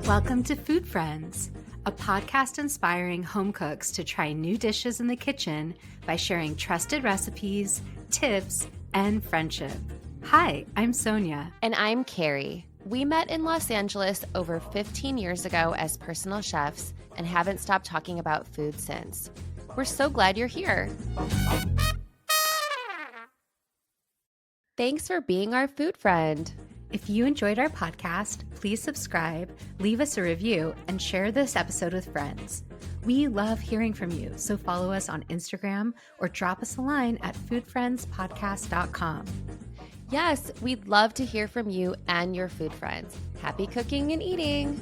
Welcome to Food Friends, a podcast inspiring home cooks to try new dishes in the kitchen by sharing trusted recipes, tips, and friendship. Hi, I'm Sonia. And I'm Carrie. We met in Los Angeles over 15 years ago as personal chefs and haven't stopped talking about food since. We're so glad you're here. Thanks for being our food friend. If you enjoyed our podcast, please subscribe, leave us a review, and share this episode with friends. We love hearing from you, so follow us on Instagram or drop us a line at foodfriendspodcast.com. Yes, we'd love to hear from you and your food friends. Happy cooking and eating.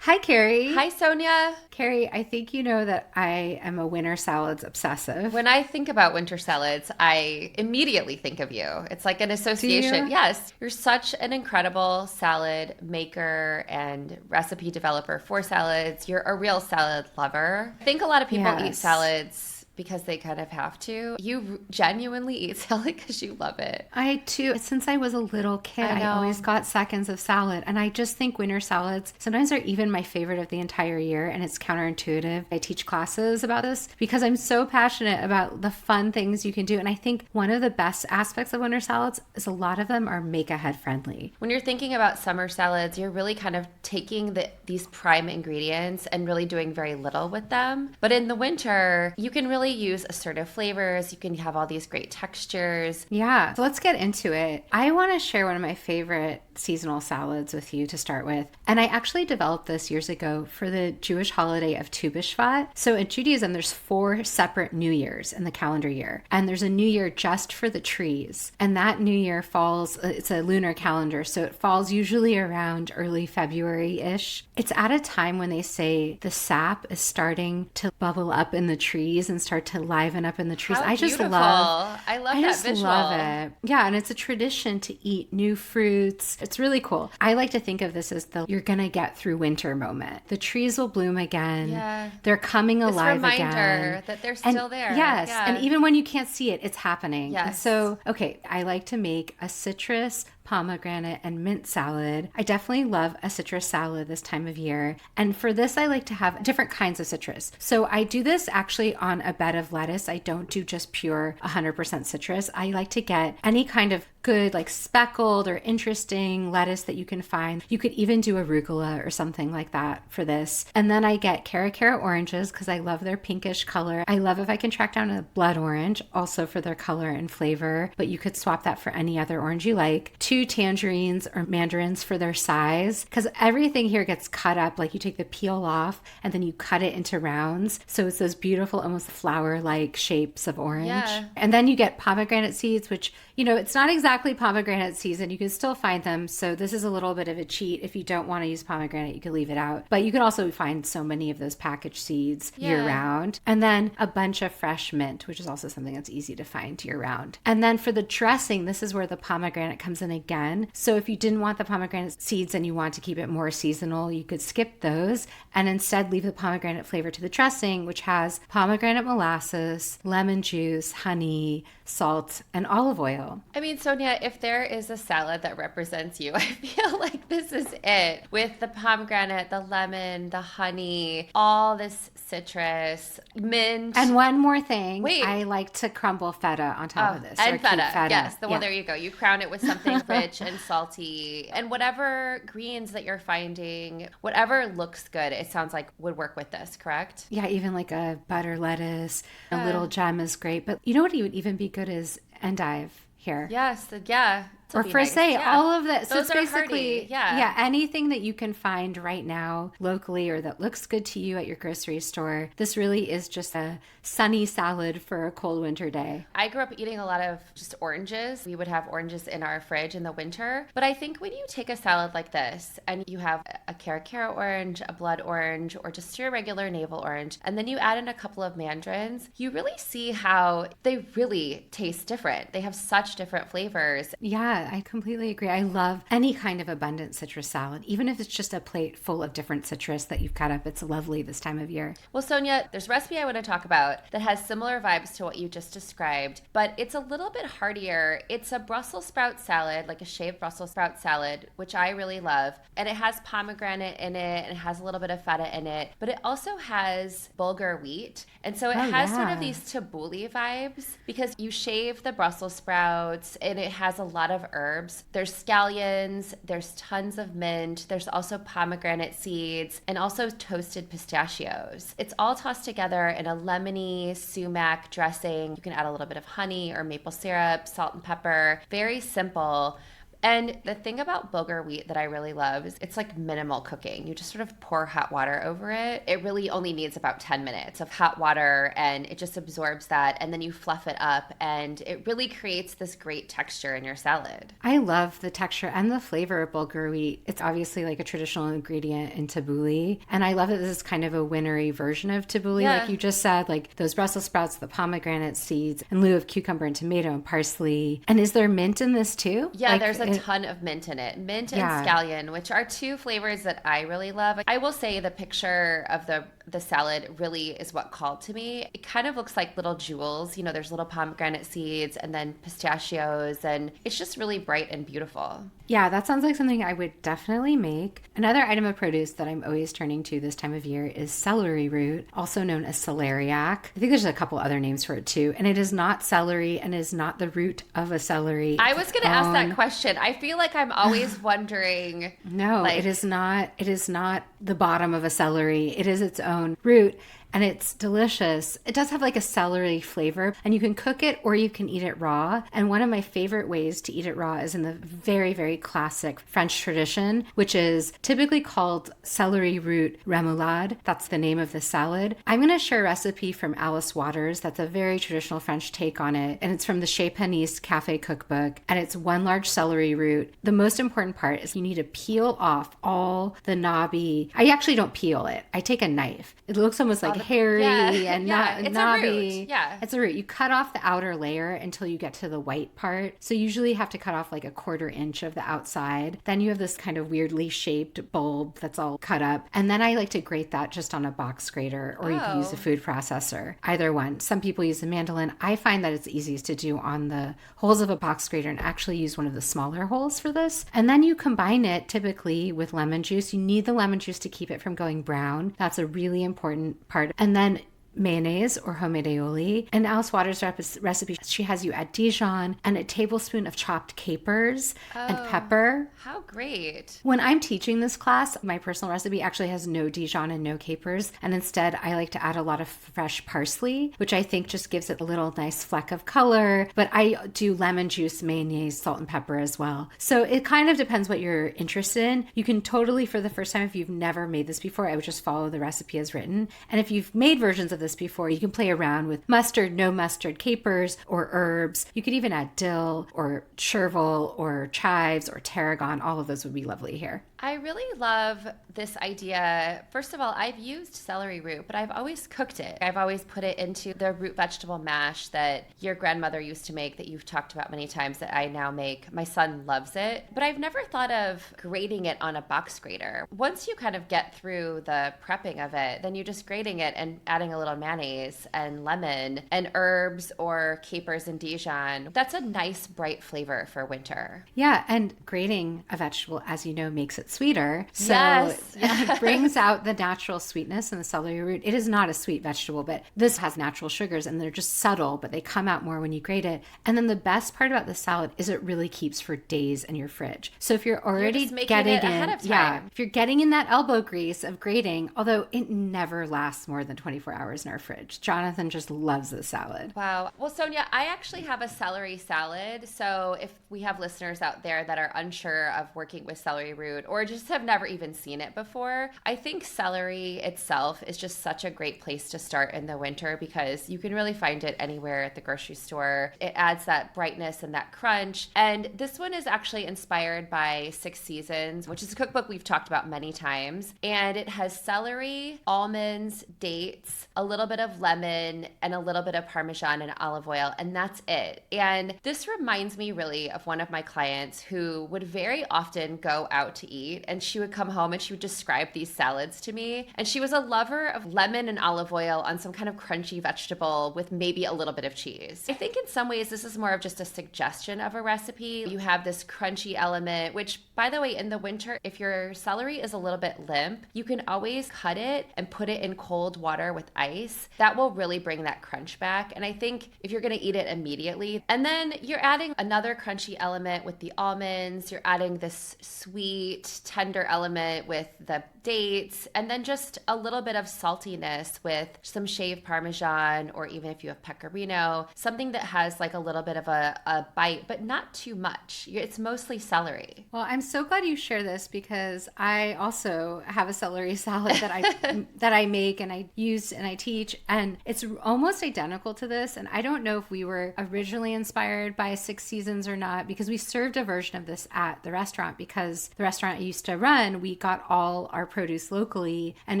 Hi, Carrie. Hi, Sonia. Carrie, I think you know that I am a winter salads obsessive. When I think about winter salads, I immediately think of you. It's like an association. Do you? Yes. You're such an incredible salad maker and recipe developer for salads. You're a real salad lover. I think a lot of people eat salads because they kind of have to. You genuinely eat salad because you love it. I too. Since I was a little kid, I always got seconds of salad. And I just think winter salads sometimes are even my favorite of the entire year. And it's counterintuitive. I teach classes about this because I'm so passionate about the fun things you can do. And I think one of the best aspects of winter salads is a lot of them are make-ahead friendly. When you're thinking about summer salads, you're really kind of taking these prime ingredients and really doing very little with them. But in the winter, you can really use assertive flavors. You can have all these great textures. Yeah. So let's get into it. I want to share one of my favorite seasonal salads with you to start with. And I actually developed this years ago for the Jewish holiday of Tu B'Shvat. So in Judaism, there's 4 separate New Years in the calendar year. And there's a New Year just for the trees. And that New Year falls, it's a lunar calendar. So it falls usually around early February-ish. It's at a time when they say the sap is starting to bubble up in the trees and start to liven up in the trees. How I just beautiful. love I love I that just visual. love it. Yeah, and it's a tradition to eat new fruits. It's really cool. I like to think of this as the you're gonna get through winter moment. The trees will bloom again. Yeah. They're coming alive reminder again. that they're still there. Yes. Yeah. And even when you can't see it, it's happening. Yes. And so, okay, I like to make a citrus, pomegranate, and mint salad. I definitely love a citrus salad this time of year. And for this, I like to have different kinds of citrus. So I do this actually on a bed of lettuce. I don't do just pure 100% citrus. I like to get any kind of good, like speckled or interesting lettuce that you can find. You could even do arugula or something like that for this. And then I get Cara oranges because I love their pinkish color. I love if I can track down a blood orange also for their color and flavor, but you could swap that for any other orange you like. 2 tangerines or mandarins for their size because everything here gets cut up. Like you take the peel off and then you cut it into rounds. So it's those beautiful, almost flower-like shapes of orange. Yeah. And then you get pomegranate seeds, which, you know, it's not exactly pomegranate season. You can still find them. So this is a little bit of a cheat. If you don't want to use pomegranate, you can leave it out. But you can also find so many of those packaged seeds year round. And then a bunch of fresh mint, which is also something that's easy to find year round. And then for the dressing, this is where the pomegranate comes in again. So if you didn't want the pomegranate seeds and you want to keep it more seasonal, you could skip those and instead leave the pomegranate flavor to the dressing, which has pomegranate molasses, lemon juice, honey, salt, and olive oil. I mean, Sonia, if there is a salad that represents you, I feel like this is it. With the pomegranate, the lemon, the honey, all this citrus, mint. And one more thing. Wait. I like to crumble feta on top of this. And or keep feta. Yes. Well, there you go. You crown it with something rich and salty. And whatever greens that you're finding, whatever looks good, it sounds like would work with this, correct? Yeah, even like a butter lettuce, a little gem is great. But you know what would even be good is endive here. Yes. Yeah. Or frisee, all of that. So Those it's basically, hearty. Yeah, anything that you can find right now locally or that looks good to you at your grocery store. This really is just a sunny salad for a cold winter day. I grew up eating a lot of just oranges. We would have oranges in our fridge in the winter. But I think when you take a salad like this and you have a Cara orange, a blood orange, or just your regular navel orange, and then you add in a couple of mandarins, you really see how they really taste different. They have such different flavors. Yeah. Yeah, I completely agree. I love any kind of abundant citrus salad, even if it's just a plate full of different citrus that you've cut up. It's lovely this time of year. Well, Sonia, there's a recipe I want to talk about that has similar vibes to what you just described, but it's a little bit heartier. It's a Brussels sprout salad, like a shaved Brussels sprout salad, which I really love. And it has pomegranate in it, and it has a little bit of feta in it, but it also has bulgur wheat. And so it has sort of these tabbouleh vibes because you shave the Brussels sprouts and it has a lot of herbs. There's scallions, there's tons of mint, there's also pomegranate seeds, and also toasted pistachios. It's all tossed together in a lemony sumac dressing. You can add a little bit of honey or maple syrup, salt and pepper. Very simple. And the thing about bulgur wheat that I really love is it's like minimal cooking. You just sort of pour hot water over it. It really only needs about 10 minutes of hot water and it just absorbs that. And then you fluff it up and it really creates this great texture in your salad. I love the texture and the flavor of bulgur wheat. It's obviously like a traditional ingredient in tabbouleh. And I love that this is kind of a wintery version of tabbouleh. Yeah. Like you just said, like those Brussels sprouts, the pomegranate seeds, in lieu of cucumber and tomato and parsley. And is there mint in this too? Yeah, like, there's a ton of mint in it. Mint and scallion, which are two flavors that I really love. I will say the picture of the salad really is what called to me. It kind of looks like little jewels. You know, there's little pomegranate seeds and then pistachios, and it's just really bright and beautiful. Yeah, that sounds like something I would definitely make. Another item of produce that I'm always turning to this time of year is celery root, also known as celeriac. I think there's a couple other names for it too. And it is not celery and is not the root of a celery. I was going to ask that question. I feel like I'm always wondering. No, it is not. It is not the bottom of a celery. It is its own root. And it's delicious. It does have like a celery flavor, and you can cook it or you can eat it raw. And one of my favorite ways to eat it raw is in the very, very classic French tradition, which is typically called celery root remoulade. That's the name of the salad. I'm going to share a recipe from Alice Waters. That's a very traditional French take on it. And it's from the Chez Panisse Cafe Cookbook. And it's one large celery root. The most important part is you need to peel off all the knobby. I actually don't peel it. I take a knife. It looks almost like hairy and not it's knobby. A root. Yeah, it's a root. You cut off the outer layer until you get to the white part. So you usually have to cut off like a 1/4 inch of the outside. Then you have this kind of weirdly shaped bulb that's all cut up. And then I like to grate that just on a box grater, or you can use a food processor. Either one. Some people use a mandolin. I find that it's easiest to do on the holes of a box grater and actually use one of the smaller holes for this. And then you combine it typically with lemon juice. You need the lemon juice to keep it from going brown. That's a really important part. And then mayonnaise or homemade aioli. In Alice Waters' recipe, she has you add Dijon and a tablespoon of chopped capers and pepper. How great. When I'm teaching this class, my personal recipe actually has no Dijon and no capers. And instead, I like to add a lot of fresh parsley, which I think just gives it a little nice fleck of color. But I do lemon juice, mayonnaise, salt and pepper as well. So it kind of depends what you're interested in. You can totally, for the first time, if you've never made this before, I would just follow the recipe as written. And if you've made versions of this before, you can play around with mustard, no mustard, capers, or herbs. You could even add dill or chervil or chives or tarragon. All of those would be lovely here. I really love this idea. First of all, I've used celery root, but I've always cooked it. I've always put it into the root vegetable mash that your grandmother used to make, that you've talked about many times, that I now make. My son loves it, but I've never thought of grating it on a box grater. Once you kind of get through the prepping of it, then you're just grating it and adding a little mayonnaise and lemon and herbs or capers and Dijon. That's a nice bright flavor for winter. Yeah, and grating a vegetable, as you know, makes it sweeter. So yes. it brings out the natural sweetness in the celery root. It is not a sweet vegetable, but this has natural sugars and they're just subtle, but they come out more when you grate it. And then the best part about the salad is it really keeps for days in your fridge. So if you're already getting it ahead of time. If you're getting in that elbow grease of grating, although it never lasts more than 24 hours in our fridge. Jonathan just loves the salad. Wow. Well, Sonia, I actually have a celery salad. So if we have listeners out there that are unsure of working with celery root, or or just have never even seen it before, I think celery itself is just such a great place to start in the winter because you can really find it anywhere at the grocery store. It adds that brightness and that crunch. And this one is actually inspired by Six Seasons, which is a cookbook we've talked about many times. And it has celery, almonds, dates, a little bit of lemon, and a little bit of Parmesan and olive oil, and that's it. And this reminds me really of one of my clients who would very often go out to eat, and she would come home and she would describe these salads to me. And she was a lover of lemon and olive oil on some kind of crunchy vegetable with maybe a little bit of cheese. I think in some ways this is more of just a suggestion of a recipe. You have this crunchy element, which, by the way, in the winter, if your celery is a little bit limp, you can always cut it and put it in cold water with ice. That will really bring that crunch back. And I think if you're going to eat it immediately, and then you're adding another crunchy element with the almonds, you're adding this sweet, tender element with the dates, and then just a little bit of saltiness with some shaved Parmesan, or even if you have pecorino, something that has like a little bit of a bite, but not too much. It's mostly celery. Well, I'm so glad you share this because I also have a celery salad that I make and I use and I teach, and it's almost identical to this. And I don't know if we were originally inspired by Six Seasons or not, because we served a version of this at the restaurant, because the restaurant I used to run, we got all our produce locally, and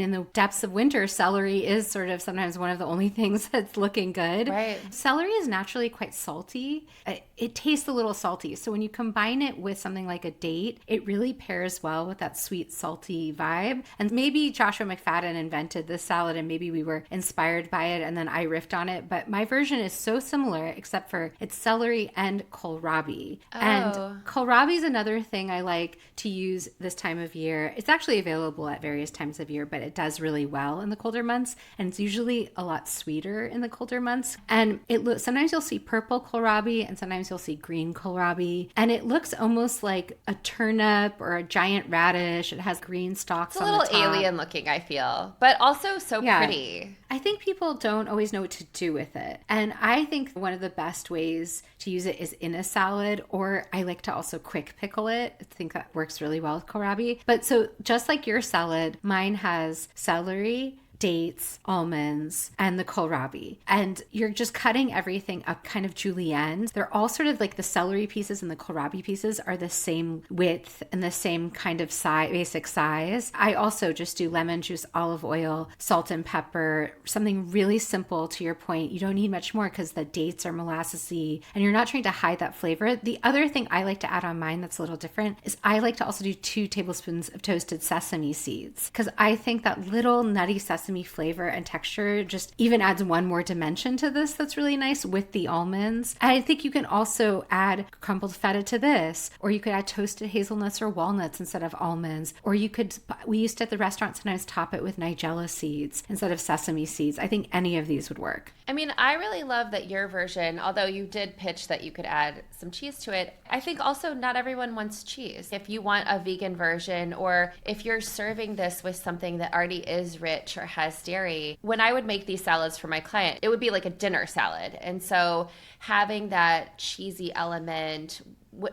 in the depths of winter, celery is sort of sometimes one of the only things that's looking good. Right. Celery is naturally quite salty. It tastes a little salty. So when you combine it with something like a date, it really pairs well with that sweet, salty vibe. And maybe Joshua McFadden invented this salad and maybe we were inspired by it and then I riffed on it. But my version is so similar, except for it's celery and kohlrabi. Oh. And kohlrabi is another thing I like to use this time of year. It's actually available at various times of year, but it does really well in the colder months. And it's usually a lot sweeter in the colder months. And sometimes you'll see purple kohlrabi and sometimes you'll see green kohlrabi. And it looks almost like a turnip or a giant radish. It has green stalks on the top. It's a little alien looking, I feel, but also so pretty. I think people don't always know what to do with it. And I think one of the best ways to use it is in a salad, or I like to also quick pickle it. I think that works really well with kohlrabi. But so just like your salad, mine has celery, dates, almonds, and the kohlrabi. And you're just cutting everything up kind of julienne. They're all sort of like the celery pieces and the kohlrabi pieces are the same width and the same kind of size, basic size. I also just do lemon juice, olive oil, salt and pepper, something really simple to your point. You don't need much more because the dates are molassesy and you're not trying to hide that flavor. The other thing I like to add on mine that's a little different is I like to also do 2 tablespoons of toasted sesame seeds, because I think that little nutty sesame flavor and texture just even adds one more dimension to this that's really nice with the almonds. And I think you can also add crumbled feta to this, or you could add toasted hazelnuts or walnuts instead of almonds, or we used to at the restaurant sometimes top it with nigella seeds instead of sesame seeds. I think any of these would work. I mean, I really love that your version, although you did pitch that you could add some cheese to it, I think also not everyone wants cheese. If you want a vegan version, or if you're serving this with something that already is rich or has dairy, when I would make these salads for my client, it would be like a dinner salad. And so having that cheesy element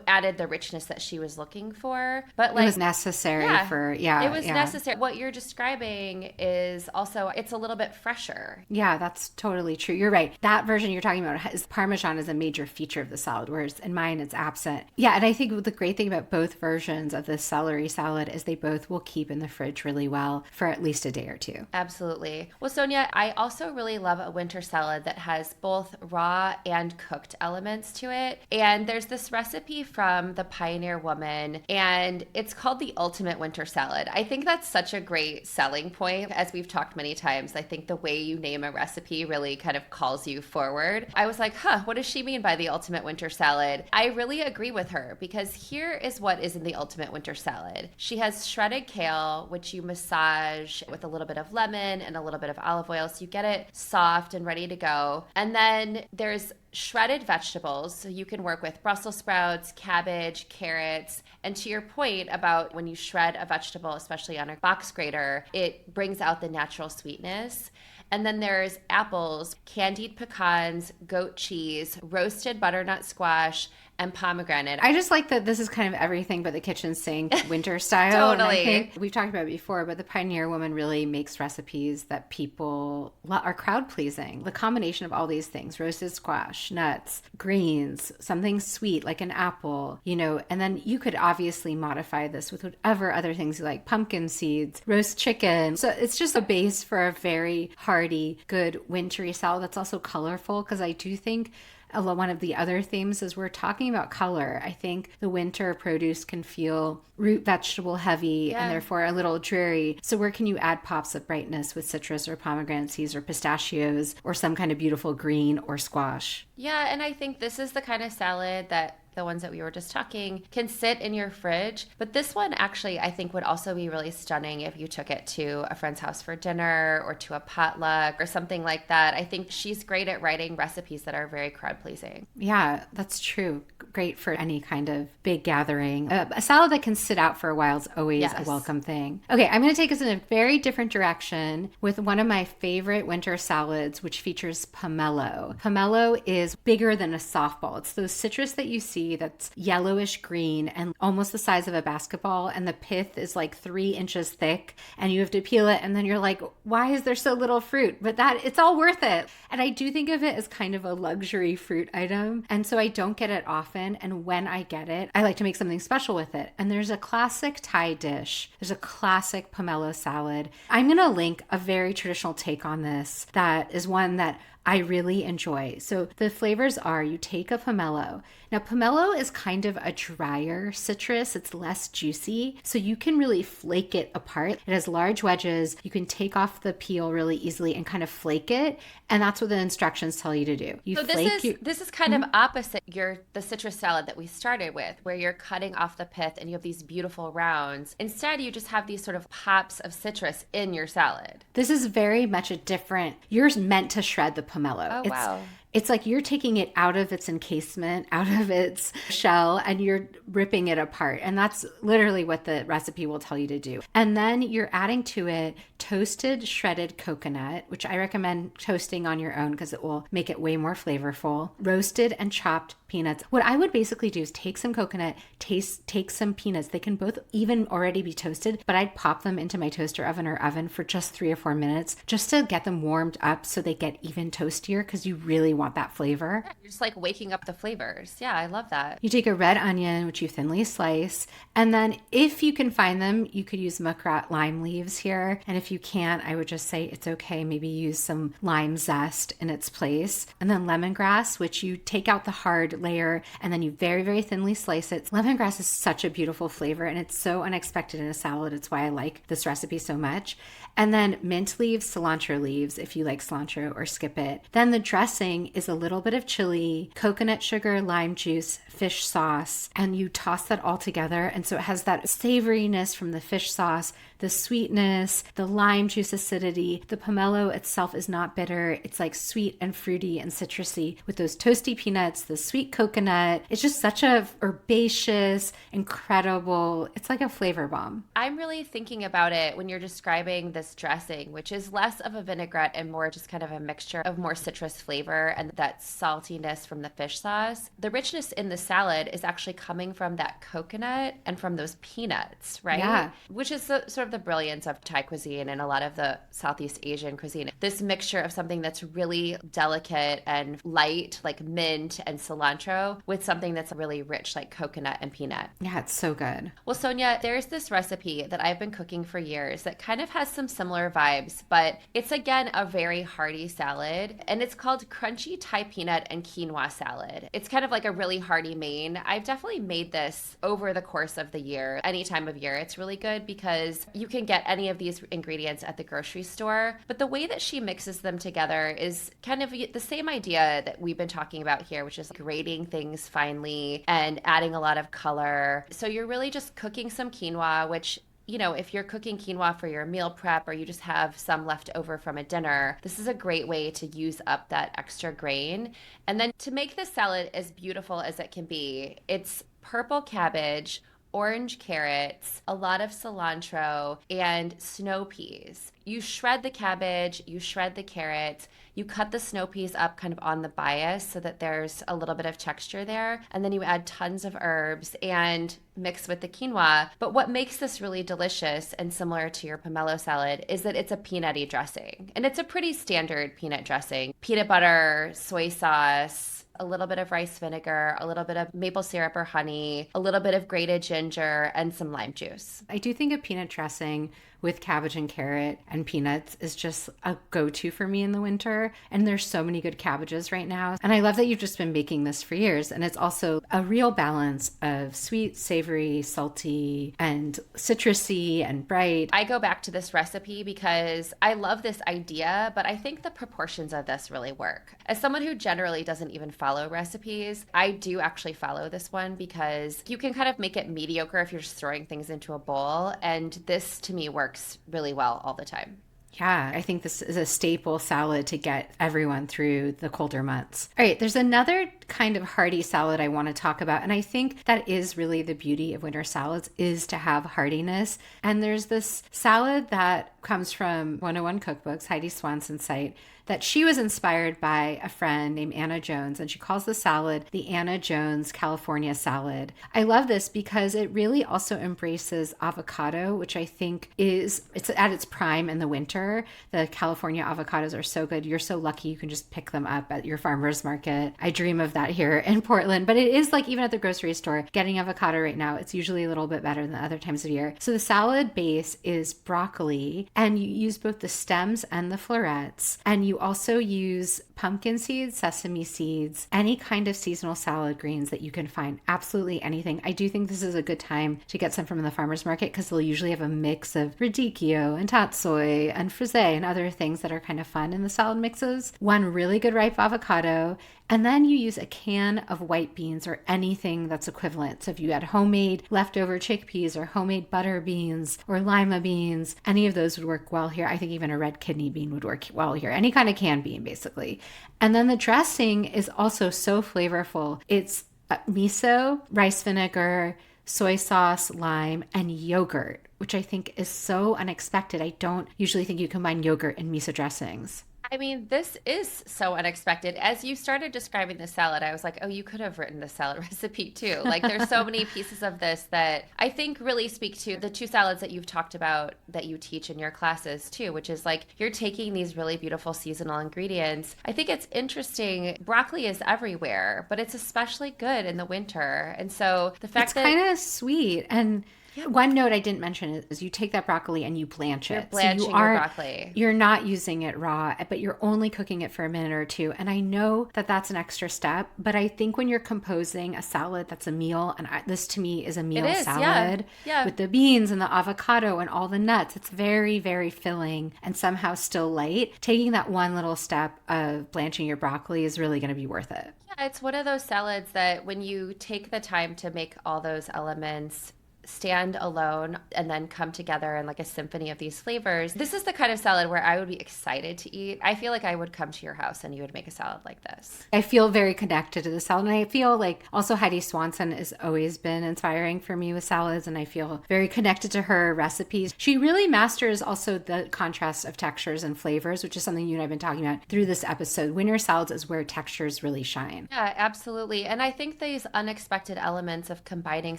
added the richness that she was looking for. But like, it was necessary it was necessary. What you're describing is also, it's a little bit fresher. Yeah, that's totally true. You're right. That version you're talking about is Parmesan is a major feature of the salad, whereas in mine it's absent. Yeah, and I think the great thing about both versions of the celery salad is they both will keep in the fridge really well for at least a day or two. Absolutely. Well, Sonia, I also really love a winter salad that has both raw and cooked elements to it. And there's this recipe from the Pioneer Woman, and it's called the Ultimate Winter Salad. I think that's such a great selling point. As we've talked many times, I think the way you name a recipe really kind of calls you forward. I was like, what does she mean by the Ultimate Winter Salad? I really agree with her, because here is what is in the Ultimate Winter Salad. She has shredded kale, which you massage with a little bit of lemon and a little bit of olive oil, so you get it soft and ready to go. And then there's shredded vegetables, so you can work with Brussels sprouts, cabbage, carrots. And to your point about when you shred a vegetable, especially on a box grater, it brings out the natural sweetness. And then there's apples, candied pecans, goat cheese, roasted butternut squash, and pomegranate. I just like that this is kind of everything but the kitchen sink winter style. Totally. And I think we've talked about it before, but the Pioneer Woman really makes recipes that people are crowd pleasing. The combination of all these things, roasted squash, nuts, greens, something sweet like an apple, and then you could obviously modify this with whatever other things you like, pumpkin seeds, roast chicken. So it's just a base for a very hearty, good wintry salad that's also colorful, because I do think one of the other themes is we're talking about color. I think the winter produce can feel root vegetable heavy and therefore a little dreary. So where can you add pops of brightness with citrus or pomegranate seeds or pistachios or some kind of beautiful green or squash? Yeah, and I think this is the kind of salad that the ones that we were just talking can sit in your fridge. But this one actually, I think, would also be really stunning if you took it to a friend's house for dinner or to a potluck or something like that. I think she's great at writing recipes that are very crowd pleasing. Yeah, that's true. Great for any kind of big gathering. A salad that can sit out for a while is always a welcome thing. Okay, I'm going to take us in a very different direction with one of my favorite winter salads, which features pomelo. Pomelo is bigger than a softball. It's those citrus that you see that's yellowish green and almost the size of a basketball, and the pith is like 3 inches thick, and you have to peel it, and then you're like, why is there so little fruit? But it's all worth it. And I do think of it as kind of a luxury fruit item, and so I don't get it often, and when I get it, I like to make something special with it. And there's a classic Thai dish. There's a classic pomelo salad. I'm going to link a very traditional take on this that is one that I really enjoy. So the flavors are, you take a pomelo. Now, pomelo is kind of a drier citrus. It's less juicy, so you can really flake it apart. It has large wedges. You can take off the peel really easily and kind of flake it, and that's what the instructions tell you to do. This is kind of opposite the citrus salad that we started with, where you're cutting off the pith and you have these beautiful rounds. Instead, you just have these sort of pops of citrus in your salad. This is very much a different, you're meant to shred the pomelo. Oh, wow. It's like you're taking it out of its encasement, out of its shell, and you're ripping it apart. And that's literally what the recipe will tell you to do. And then you're adding to it toasted shredded coconut, which I recommend toasting on your own because it will make it way more flavorful. Roasted and chopped peanuts. What I would basically do is take some coconut, take some peanuts. They can both even already be toasted, but I'd pop them into my toaster oven or oven for just 3 or 4 minutes just to get them warmed up so they get even toastier, because you really want that flavor. Yeah, you're just like waking up the flavors. Yeah, I love that. You take a red onion, which you thinly slice, and then if you can find them, you could use muskrat lime leaves here. And if you can't, I would just say it's okay. Maybe use some lime zest in its place. And then lemongrass, which you take out the hard layer and then you very, very thinly slice it. Lemongrass is such a beautiful flavor, and it's so unexpected in a salad. It's why I like this recipe so much. And then mint leaves, cilantro leaves, if you like cilantro, or skip it. Then the dressing is a little bit of chili, coconut sugar, lime juice, fish sauce, and you toss that all together. And so it has that savoriness from the fish sauce, the sweetness, the lime juice acidity. The pomelo itself is not bitter. It's like sweet and fruity and citrusy with those toasty peanuts, the sweet coconut. It's just such a herbaceous, incredible, it's like a flavor bomb. I'm really thinking about it when you're describing this dressing, which is less of a vinaigrette and more just kind of a mixture of more citrus flavor and that saltiness from the fish sauce. The richness in the salad is actually coming from that coconut and from those peanuts, right? Yeah. Which is sort of the brilliance of Thai cuisine and a lot of the Southeast Asian cuisine. This mixture of something that's really delicate and light, like mint and cilantro, with something that's really rich, like coconut and peanut. Yeah, it's so good. Well, Sonia, there's this recipe that I've been cooking for years that kind of has some similar vibes, but it's again a very hearty salad, and it's called crunchy Thai peanut and quinoa salad. It's kind of like a really hearty main. I've definitely made this over the course of the year, any time of year. It's really good because you can get any of these ingredients at the grocery store, but the way that she mixes them together is kind of the same idea that we've been talking about here, which is grating things finely and adding a lot of color. So you're really just cooking some quinoa, which, you know, if you're cooking quinoa for your meal prep or you just have some left over from a dinner, this is a great way to use up that extra grain. And then to make this salad as beautiful as it can be, it's purple cabbage, orange carrots, a lot of cilantro, and snow peas. you shred the cabbage, you shred the carrots, you cut the snow peas up kind of on the bias so that there's a little bit of texture there. And then you add tons of herbs and mix with the quinoa. But what makes this really delicious and similar to your pomelo salad is that it's a peanutty dressing. And it's a pretty standard peanut dressing. Peanut butter, soy sauce, a little bit of rice vinegar, a little bit of maple syrup or honey, a little bit of grated ginger, and some lime juice. I do think a peanut dressing with cabbage and carrot and peanuts is just a go-to for me in the winter. And there's so many good cabbages right now. And I love that you've just been making this for years. And it's also a real balance of sweet, savory, salty, and citrusy and bright. I go back to this recipe because I love this idea, but I think the proportions of this really work. As someone who generally doesn't even follow recipes, I do actually follow this one because you can kind of make it mediocre if you're just throwing things into a bowl. And this to me works really well all the time. Yeah, I think this is a staple salad to get everyone through the colder months. All right, there's another kind of hearty salad I want to talk about. And I think that is really the beauty of winter salads, is to have heartiness. And there's this salad that comes from 101 Cookbooks, Heidi Swanson's site, that she was inspired by a friend named Anna Jones, and she calls the salad the Anna Jones California salad. I love this because it really also embraces avocado, which I think it's at its prime in the winter. The California avocados are so good. You're so lucky you can just pick them up at your farmer's market. I dream of that here in Portland, but it is like even at the grocery store, getting avocado right now, it's usually a little bit better than other times of year. So the salad base is broccoli, and you use both the stems and the florets, and you also use pumpkin seeds, sesame seeds, any kind of seasonal salad greens that you can find, absolutely anything. I do think this is a good time to get some from the farmer's market because they'll usually have a mix of radicchio and tatsoi and frisee and other things that are kind of fun in the salad mixes. One really good ripe avocado, and then you use a can of white beans or anything that's equivalent. So if you had homemade leftover chickpeas or homemade butter beans or lima beans, any of those would work well here. I think even a red kidney bean would work well here. Any kind of canned bean, basically. And then the dressing is also so flavorful. It's miso, rice vinegar, soy sauce, lime, and yogurt, which I think is so unexpected. I don't usually think you combine yogurt and miso dressings. I mean, this is so unexpected. As you started describing the salad, I was like, oh, you could have written the salad recipe too. Like, there's so many pieces of this that I think really speak to the two salads that you've talked about that you teach in your classes too, which is like you're taking these really beautiful seasonal ingredients. I think it's interesting. Broccoli is everywhere, but it's especially good in the winter. And so the fact that it's kind of sweet. And one note I didn't mention is you take that broccoli and you blanch it. You're blanching your broccoli. You're not using it raw, but you're only cooking it for a minute or two. And I know that that's an extra step, but I think when you're composing a salad that's a meal, and this to me is a meal salad with the beans and the avocado and all the nuts, it's very, very filling and somehow still light. Taking that one little step of blanching your broccoli is really going to be worth it. Yeah, it's one of those salads that when you take the time to make all those elements stand alone and then come together in like a symphony of these flavors. This is the kind of salad where I would be excited to eat. I feel like I would come to your house and you would make a salad like this. I feel very connected to the salad. And I feel like also Heidi Swanson has always been inspiring for me with salads. And I feel very connected to her recipes. She really masters also the contrast of textures and flavors, which is something you and I have been talking about through this episode. Winter salads is where textures really shine. Yeah, absolutely. And I think these unexpected elements of combining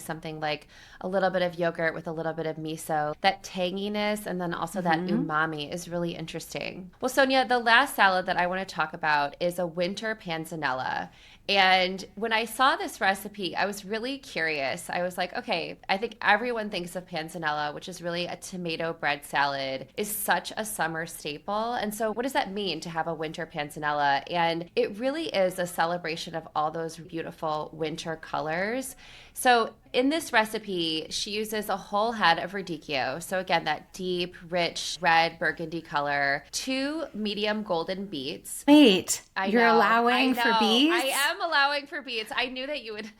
something like a little bit of yogurt with a little bit of miso, that tanginess and then also that umami is really interesting. Well, Sonia, the last salad that I want to talk about is a winter panzanella. And when I saw this recipe, I was really curious. I was like, okay, I think everyone thinks of panzanella, which is really a tomato bread salad, is such a summer staple. And so what does that mean to have a winter panzanella? And it really is a celebration of all those beautiful winter colors. So in this recipe, she uses a whole head of radicchio. So again, that deep, rich, red burgundy color, 2 medium golden beets. Wait, you're allowing for beets? I am allowing for beets. I knew that you would.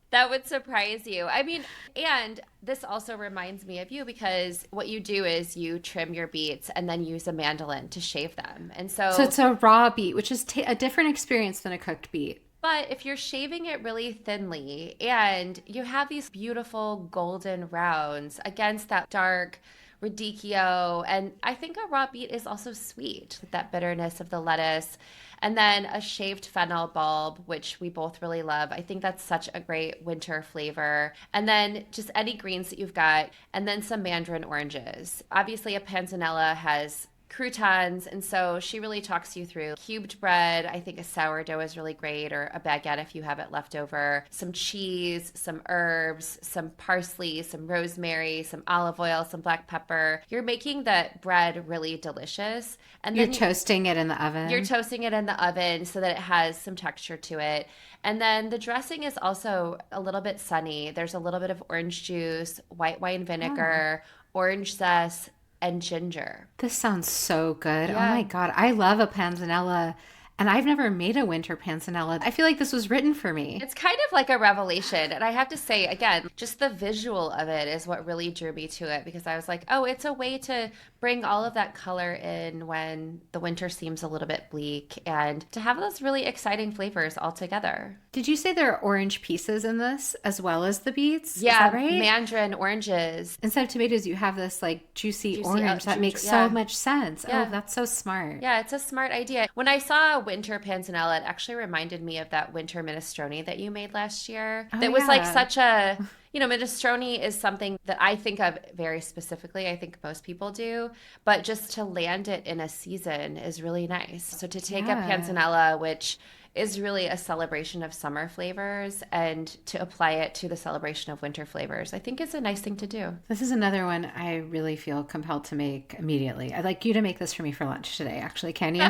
That would surprise you. I mean, and this also reminds me of you because what you do is you trim your beets and then use a mandolin to shave them. And so it's a raw beet, which is a different experience than a cooked beet. But if you're shaving it really thinly and you have these beautiful golden rounds against that dark radicchio. And I think a raw beet is also sweet, with that bitterness of the lettuce. And then a shaved fennel bulb, which we both really love. I think that's such a great winter flavor. And then just any greens that you've got, and then some mandarin oranges. Obviously, a panzanella has croutons, and so she really talks you through cubed bread. I think a sourdough is really great, or a baguette if you have it left over, some cheese, some herbs, some parsley, some rosemary, some olive oil, some black pepper. You're making the bread really delicious, and then you're toasting it in the oven. You're toasting it in the oven so that it has some texture to it. And then the dressing is also a little bit sunny. There's a little bit of orange juice, white wine vinegar, orange zest, and ginger. This sounds so good. Yeah. Oh my God. I love a panzanella, and I've never made a winter panzanella. I feel like this was written for me. It's kind of like a revelation. And I have to say, again, just the visual of it is what really drew me to it, because I was like, oh, it's a way to bring all of that color in when the winter seems a little bit bleak, and to have those really exciting flavors all together. Did you say there are orange pieces in this as well as the beets? Yeah, Is that right? mandarin oranges. Instead of tomatoes, you have this like juicy orange. That makes so much sense. Yeah. Oh, that's so smart. Yeah, it's a smart idea. When I saw winter panzanella, it actually reminded me of that winter minestrone that you made last year. Oh, that was like yeah. such a, minestrone is something that I think of very specifically. I think most people do, but just to land it in a season is really nice. So to take a panzanella, which is really a celebration of summer flavors, and to apply it to the celebration of winter flavors, I think is a nice thing to do. This is another one I really feel compelled to make immediately. I'd like you to make this for me for lunch today, actually. Can you?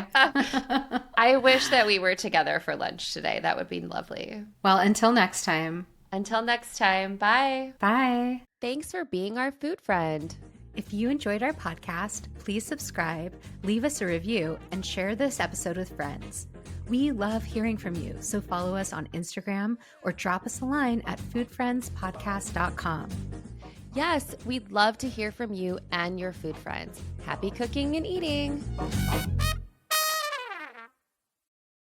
I wish that we were together for lunch today. That would be lovely. Well, until next time. Until next time, bye. Bye. Thanks for being our food friend. If you enjoyed our podcast, please subscribe, leave us a review, and share this episode with friends. We love hearing from you, so follow us on Instagram or drop us a line at foodfriendspodcast.com. Yes, we'd love to hear from you and your food friends. Happy cooking and eating.